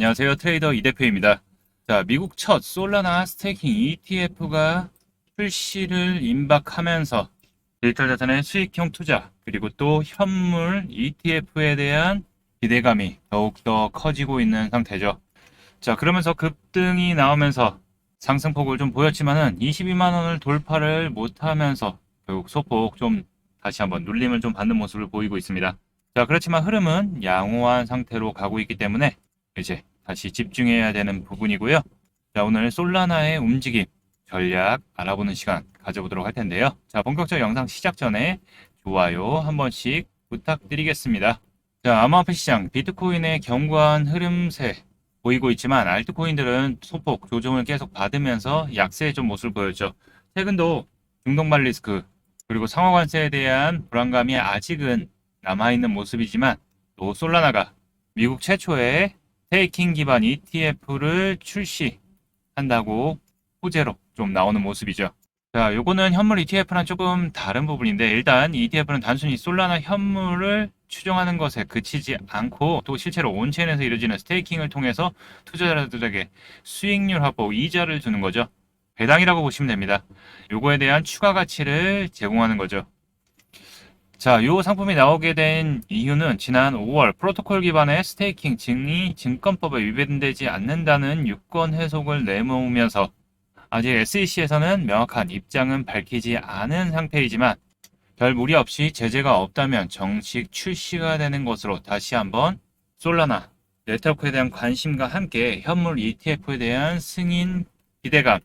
안녕하세요. 트레이더 이대표입니다. 자, 미국 첫 솔라나 스테이킹 ETF가 출시를 임박하면서 디지털 자산의 수익형 투자, 그리고 또 현물 ETF에 대한 기대감이 더욱더 커지고 있는 상태죠. 자, 그러면서 급등이 나오면서 상승폭을 좀 보였지만은 22만 원을 돌파를 못하면서 결국 소폭 좀 다시 한번 눌림을 좀 받는 모습을 보이고 있습니다. 자, 그렇지만 흐름은 양호한 상태로 가고 있기 때문에 이제 다시 집중해야 되는 부분이고요. 자, 오늘 솔라나의 움직임, 전략 알아보는 시간 가져보도록 할 텐데요. 자, 본격적 영상 시작 전에 좋아요 한 번씩 부탁드리겠습니다. 자, 암호화폐 시장, 비트코인의 견고한 흐름세 보이고 있지만 알트코인들은 소폭 조정을 계속 받으면서 약세의 좀 모습을 보였죠. 최근도 중동발 리스크, 그리고 상호관세에 대한 불안감이 아직은 남아있는 모습이지만 또 솔라나가 미국 최초의 스테이킹 기반 ETF를 출시한다고 호재로 좀 나오는 모습이죠. 자, 요거는 현물 ETF랑 조금 다른 부분인데, 일단 ETF는 단순히 솔라나 현물을 추정하는 것에 그치지 않고 또 실제로 온체인에서 이루어지는 스테이킹을 통해서 투자자들에게 수익률 확보, 이자를 주는 거죠. 배당이라고 보시면 됩니다. 요거에 대한 추가 가치를 제공하는 거죠. 자, 요 상품이 나오게 된 이유는 지난 5월 프로토콜 기반의 스테이킹 증이 증권법에 위반되지 않는다는 유권 해석을 내놓으면서 아직 SEC에서는 명확한 입장은 밝히지 않은 상태이지만 별 무리 없이 제재가 없다면 정식 출시가 되는 것으로 다시 한번 솔라나 네트워크에 대한 관심과 함께 현물 ETF에 대한 승인 기대감,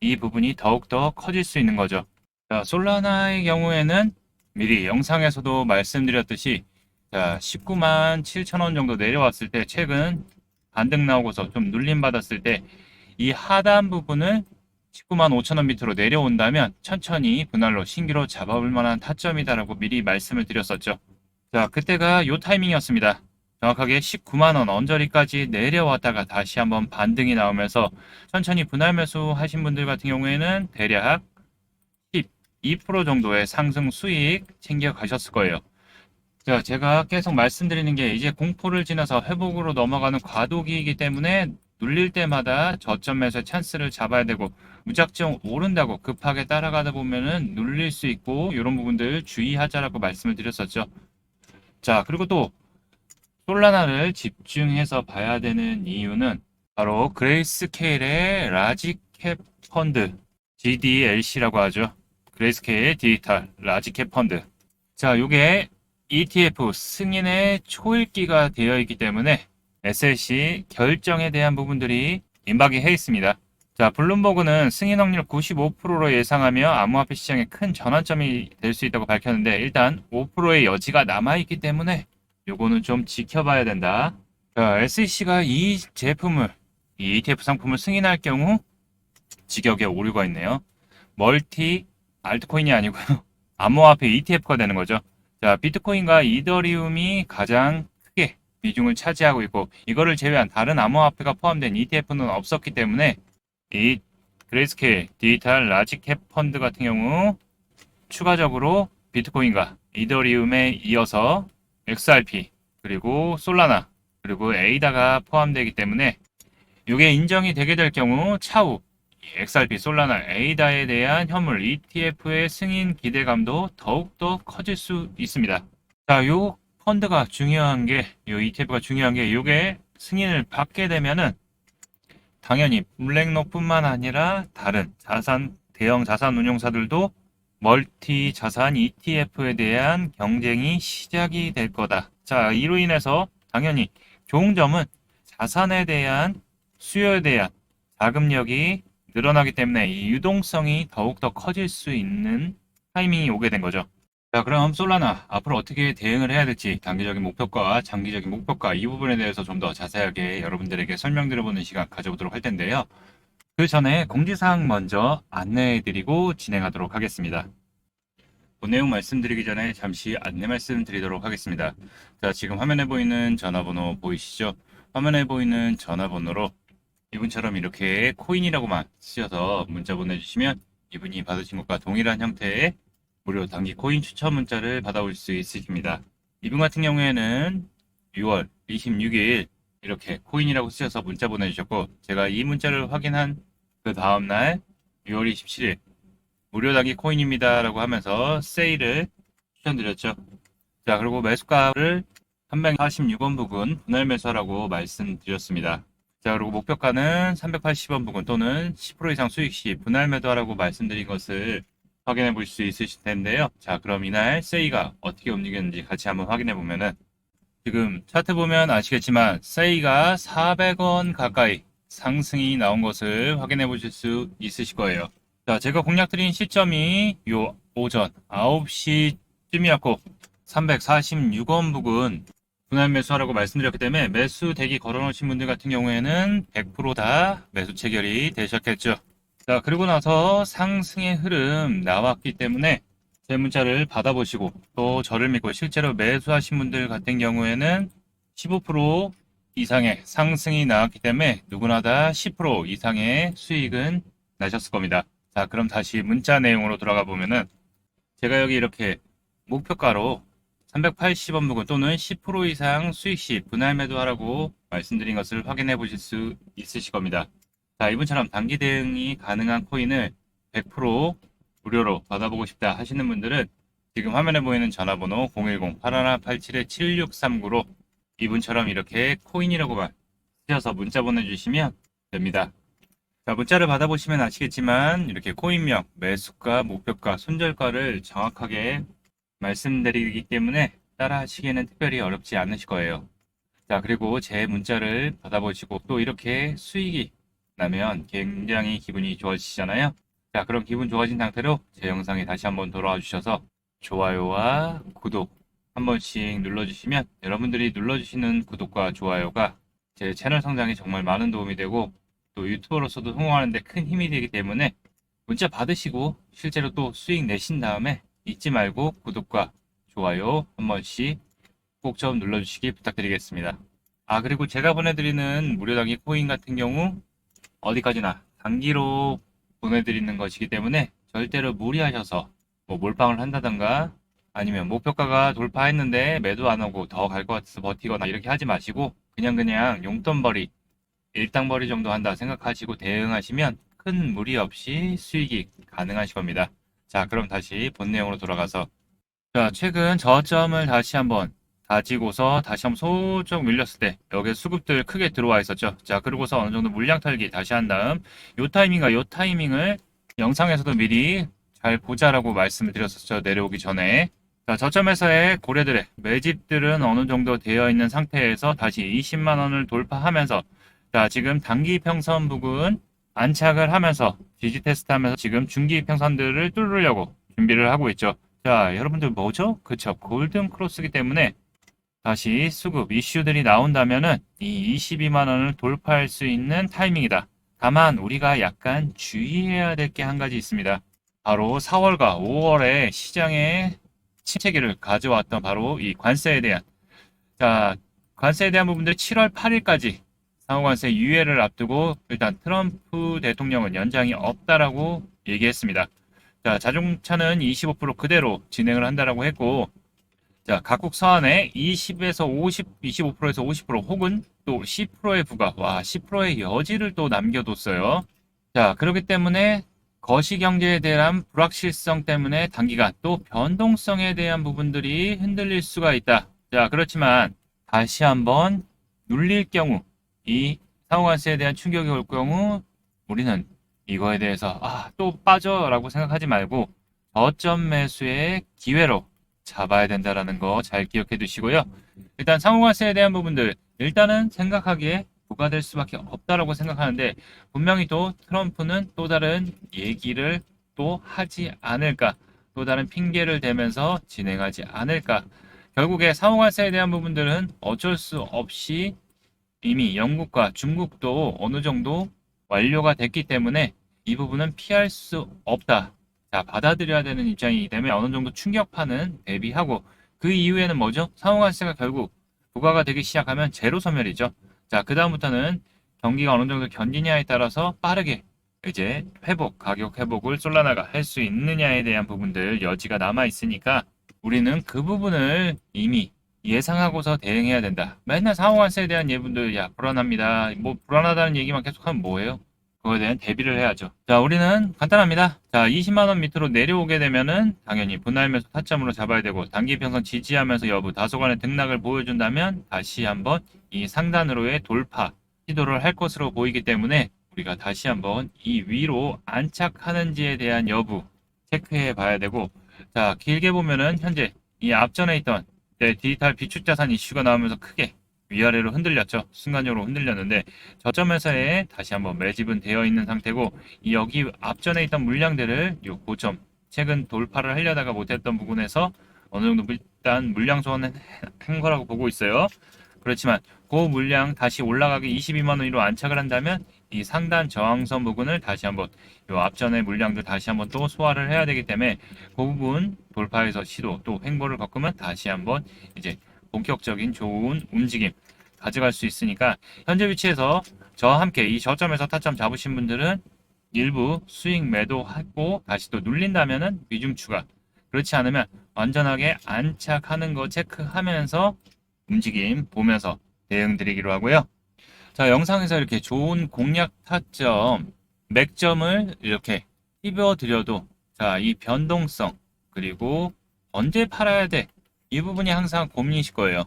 이 부분이 더욱더 커질 수 있는 거죠. 자, 솔라나의 경우에는 미리 영상에서도 말씀드렸듯이, 자, 19만 7천 원 정도 내려왔을 때, 최근 반등 나오고서 좀 눌림 받았을 때 이 하단 부분을 19만 5천 원 밑으로 내려온다면 천천히 분할로 신규로 잡아볼 만한 타점이다라고 미리 말씀을 드렸었죠. 자, 그때가 요 타이밍이었습니다. 정확하게 19만 원 언저리까지 내려왔다가 다시 한번 반등이 나오면서 천천히 분할 매수 하신 분들 같은 경우에는 대략 12% 정도의 상승 수익 챙겨 가셨을 거예요. 자, 제가 계속 말씀드리는 게 이제 공포를 지나서 회복으로 넘어가는 과도기이기 때문에 눌릴 때마다 저점 매수의 찬스를 잡아야 되고, 무작정 오른다고 급하게 따라가다 보면은 눌릴 수 있고, 이런 부분들 주의하자라고 말씀을 드렸었죠. 자, 그리고 또 솔라나를 집중해서 봐야 되는 이유는 바로 그레이스케일의 라지캡 펀드, GDLC라고 하죠. 그레이스케일 디지털 라지캡 펀드. 자, 요게 ETF 승인의 초읽기가 되어 있기 때문에 SEC 결정에 대한 부분들이 임박이 해 있습니다. 자, 블룸버그는 승인 확률 95%로 예상하며 암호화폐 시장에 큰 전환점이 될 수 있다고 밝혔는데, 일단 5%의 여지가 남아있기 때문에 요거는 좀 지켜봐야 된다. 자, SEC가 이 제품을, 이 ETF 상품을 승인할 경우 직역에 오류가 있네요. 멀티 알트코인이 아니고요. 암호화폐 ETF가 되는 거죠. 자, 비트코인과 이더리움이 가장 크게 비중을 차지하고 있고, 이거를 제외한 다른 암호화폐가 포함된 ETF는 없었기 때문에 이 그레이스케일 디지털 라지캡 펀드 같은 경우 추가적으로 비트코인과 이더리움에 이어서 XRP, 그리고 솔라나, 그리고 에이다가 포함되기 때문에 이게 인정이 되게 될 경우 차후 XRP, 솔라나, 에이다에 대한 현물 ETF의 승인 기대감도 더욱더 커질 수 있습니다. 자, 요 펀드가 중요한 게, 요 ETF가 중요한 게, 요게 승인을 받게 되면은 당연히 블랙록뿐만 아니라 다른 대형 자산 운용사들도 멀티 자산 ETF에 대한 경쟁이 시작이 될 거다. 자, 이로 인해서 당연히 좋은 점은 자산에 대한 수요에 대한 자금력이 늘어나기 때문에 이 유동성이 더욱더 커질 수 있는 타이밍이 오게 된 거죠. 자, 그럼 솔라나 앞으로 어떻게 대응을 해야 될지, 단기적인 목표과 장기적인 목표과, 이 부분에 대해서 좀 더 자세하게 여러분들에게 설명드려보는 시간 가져보도록 할 텐데요. 그 전에 공지사항 먼저 안내해드리고 진행하도록 하겠습니다. 본 내용 말씀드리기 전에 잠시 안내 말씀드리도록 하겠습니다. 자, 지금 화면에 보이는 전화번호 보이시죠? 화면에 보이는 전화번호로 이분처럼 이렇게 코인이라고만 쓰셔서 문자 보내주시면 이분이 받으신 것과 동일한 형태의 무료 단기 코인 추천 문자를 받아올 수 있으십니다. 이분 같은 경우에는 6월 26일 이렇게 코인이라고 쓰셔서 문자 보내주셨고, 제가 이 문자를 확인한 그 다음날 6월 27일 무료 단기 코인입니다 라고 하면서 세일을 추천드렸죠. 자, 그리고 매수가를 346원 부근 분할 매수하라고 말씀드렸습니다. 자, 그리고 목표가는 380원 부근 또는 10% 이상 수익 시 분할 매도하라고 말씀드린 것을 확인해 볼 수 있으실 텐데요. 자, 그럼 이날 세이가 어떻게 움직였는지 같이 한번 확인해 보면은, 지금 차트 보면 아시겠지만 세이가 400원 가까이 상승이 나온 것을 확인해 보실 수 있으실 거예요. 자, 제가 공략 드린 시점이 요 오전 9시쯤이었고 346원 부근 분할 매수하라고 말씀드렸기 때문에 매수 대기 걸어놓으신 분들 같은 경우에는 100% 다 매수 체결이 되셨겠죠. 자, 그리고 나서 상승의 흐름 나왔기 때문에 제 문자를 받아보시고 또 저를 믿고 실제로 매수하신 분들 같은 경우에는 15% 이상의 상승이 나왔기 때문에 누구나 다 10% 이상의 수익은 나셨을 겁니다. 자, 그럼 다시 문자 내용으로 들어가 보면은, 제가 여기 이렇게 목표가로 380원 부근 또는 10% 이상 수익 시 분할 매도하라고 말씀드린 것을 확인해 보실 수 있으실 겁니다. 자, 이분처럼 단기 대응이 가능한 코인을 100% 무료로 받아보고 싶다 하시는 분들은 지금 화면에 보이는 전화번호 010-8187-7639로 이분처럼 이렇게 코인이라고만 쓰셔서 문자 보내주시면 됩니다. 자, 문자를 받아보시면 아시겠지만 이렇게 코인명, 매수가, 목표가, 손절가를 정확하게 말씀드리기 때문에 따라 하시기에는 특별히 어렵지 않으실 거예요. 자, 그리고 제 문자를 받아보시고 또 이렇게 수익이 나면 굉장히 기분이 좋아지시잖아요. 자, 그럼 기분 좋아진 상태로 제 영상에 다시 한번 돌아와 주셔서 좋아요와 구독 한 번씩 눌러주시면, 여러분들이 눌러주시는 구독과 좋아요가 제 채널 성장에 정말 많은 도움이 되고 또 유튜버로서도 성공하는데 큰 힘이 되기 때문에, 문자 받으시고 실제로 또 수익 내신 다음에 잊지 말고 구독과 좋아요 한 번씩 꼭 좀 눌러주시기 부탁드리겠습니다. 아, 그리고 제가 보내드리는 무료 단기 코인 같은 경우 어디까지나 단기로 보내드리는 것이기 때문에 절대로 무리하셔서 뭐 몰빵을 한다던가 아니면 목표가가 돌파했는데 매도 안 하고 더 갈 것 같아서 버티거나 이렇게 하지 마시고 그냥 용돈벌이, 일당벌이 정도 한다 생각하시고 대응하시면 큰 무리 없이 수익이 가능하실 겁니다. 자, 그럼 다시 본 내용으로 돌아가서, 자, 최근 저점을 다시 한번 다지고서 다시 한번 소쪽 밀렸을 때 여기 수급들 크게 들어와 있었죠. 자, 그러고서 어느 정도 물량 털기 다시 한 다음 요 타이밍을 영상에서도 미리 잘 보자라고 말씀을 드렸었죠. 내려오기 전에. 자, 저점에서의 고래들의 매집들은 어느 정도 되어 있는 상태에서 다시 20만 원을 돌파하면서, 자, 지금 단기 평선 부근 안착을 하면서 지지 테스트 하면서 지금 중기 평선들을 뚫으려고 준비를 하고 있죠. 자, 여러분들 뭐죠? 그쵸. 골든 크로스기 때문에 다시 수급 이슈들이 나온다면은 이 22만 원을 돌파할 수 있는 타이밍이다. 다만 우리가 약간 주의해야 될 게 한 가지 있습니다. 바로 4월과 5월에 시장에 침체기를 가져왔던 바로 이 관세에 대한, 자, 관세에 대한 부분들 7월 8일까지 상호관세 유예를 앞두고 일단 트럼프 대통령은 연장이 없다라고 얘기했습니다. 자, 자동차는 25% 그대로 진행을 한다라고 했고, 자, 각국 서한에 20에서 50, 25%에서 50% 혹은 또 10%의 부과, 와, 10%의 여지를 또 남겨뒀어요. 자, 그렇기 때문에 거시경제에 대한 불확실성 때문에 단기간 또 변동성에 대한 부분들이 흔들릴 수가 있다. 자, 그렇지만 다시 한번 눌릴 경우, 이 상호관세에 대한 충격이 올 경우 우리는 이거에 대해서 또 빠져라고 생각하지 말고 저점 매수의 기회로 잡아야 된다라는 거 잘 기억해 두시고요. 일단 상호관세에 대한 부분들 일단은 생각하기에 부과될 수밖에 없다라고 생각하는데, 분명히 또 트럼프는 또 다른 얘기를 또 하지 않을까, 또 다른 핑계를 대면서 진행하지 않을까. 결국에 상호관세에 대한 부분들은 어쩔 수 없이 이미 영국과 중국도 어느 정도 완료가 됐기 때문에 이 부분은 피할 수 없다. 자, 받아들여야 되는 입장이기 때문에 어느 정도 충격파는 대비하고, 그 이후에는 뭐죠? 상호관세가 결국 부과가 되기 시작하면 제로 소멸이죠. 자, 그 다음부터는 경기가 어느 정도 견디냐에 따라서 빠르게 이제 가격 회복을 솔라나가 할 수 있느냐에 대한 부분들 여지가 남아 있으니까 우리는 그 부분을 이미 예상하고서 대응해야 된다. 맨날 상호관세에 대한 예분들, 야, 불안합니다. 뭐, 불안하다는 얘기만 계속하면 뭐예요? 그거에 대한 대비를 해야죠. 자, 우리는 간단합니다. 자, 20만원 밑으로 내려오게 되면은 당연히 분할 매수 타점으로 잡아야 되고, 단기 평선 지지하면서 여부 다소간의 등락을 보여준다면 다시 한번 이 상단으로의 돌파 시도를 할 것으로 보이기 때문에 우리가 다시 한번 이 위로 안착하는지에 대한 여부 체크해 봐야 되고, 자, 길게 보면은 현재 이 앞전에 있던 디지털 비축 자산 이슈가 나오면서 크게 위아래로 흔들렸죠. 순간적으로 흔들렸는데 저점에서의 다시 한번 매집은 되어 있는 상태고, 이 여기 앞전에 있던 물량들을 요 고점 최근 돌파를 하려다가 못했던 부분에서 어느 정도 일단 물량 소화는 한 거라고 보고 있어요. 그렇지만 그 물량 다시 올라가기 22만 원 위로 안착을 한다면 이 상단 저항선 부분을 다시 한번 요 앞전의 물량들 다시 한번 또 소화를 해야 되기 때문에 그 부분 돌파해서 시도 또 횡보를 겪으면 다시 한번 이제 본격적인 좋은 움직임 가져갈 수 있으니까, 현재 위치에서 저와 함께 이 저점에서 타점 잡으신 분들은 일부 수익 매도하고 다시 또 눌린다면은 비중 추가, 그렇지 않으면 완전하게 안착하는 거 체크하면서 움직임 보면서 대응 드리기로 하고요. 자, 영상에서 이렇게 좋은 공략 타점, 맥점을 이렇게 찝어드려도, 자, 이 변동성, 그리고 언제 팔아야 돼, 이 부분이 항상 고민이실 거예요.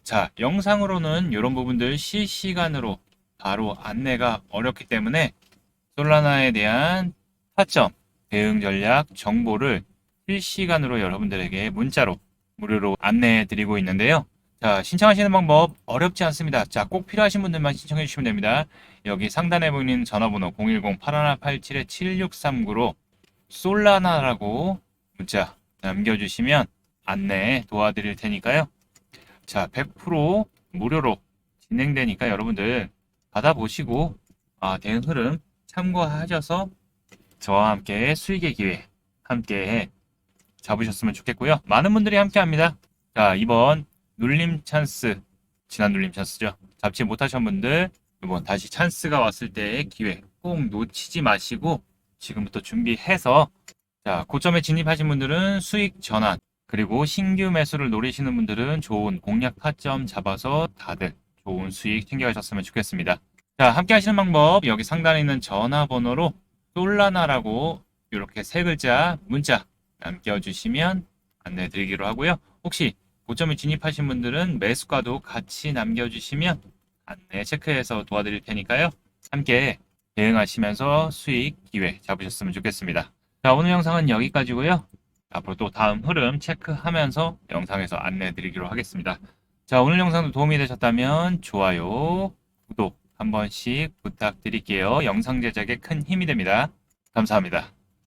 자, 영상으로는 이런 부분들 실시간으로 바로 안내가 어렵기 때문에 솔라나에 대한 타점, 대응 전략 정보를 실시간으로 여러분들에게 문자로 무료로 안내해 드리고 있는데요. 자, 신청하시는 방법 어렵지 않습니다. 자, 꼭 필요하신 분들만 신청해 주시면 됩니다. 여기 상단에 보이는 전화번호 010-8187-7639로 솔라나라고 문자 남겨주시면 안내 도와드릴 테니까요. 자, 100% 무료로 진행되니까 여러분들 받아보시고 대응 흐름 참고하셔서 저와 함께 수익의 기회 함께 잡으셨으면 좋겠고요. 많은 분들이 함께 합니다. 자, 이번 눌림 찬스, 지난 눌림 찬스죠. 잡지 못하신 분들 이번 다시 찬스가 왔을 때의 기회 꼭 놓치지 마시고 지금부터 준비해서, 자, 고점에 진입하신 분들은 수익 전환, 그리고 신규 매수를 노리시는 분들은 좋은 공략 타점 잡아서 다들 좋은 수익 챙겨가셨으면 좋겠습니다. 자, 함께 하시는 방법 여기 상단에 있는 전화번호로 솔라나라고 이렇게 세 글자 문자 남겨주시면 안내 드리기로 하고요. 혹시 고점에 진입하신 분들은 매수가도 같이 남겨주시면 안내 체크해서 도와드릴 테니까요. 함께 대응하시면서 수익 기회 잡으셨으면 좋겠습니다. 자, 오늘 영상은 여기까지고요. 앞으로 또 다음 흐름 체크하면서 영상에서 안내 드리기로 하겠습니다. 자, 오늘 영상도 도움이 되셨다면 좋아요, 구독 한 번씩 부탁드릴게요. 영상 제작에 큰 힘이 됩니다. 감사합니다.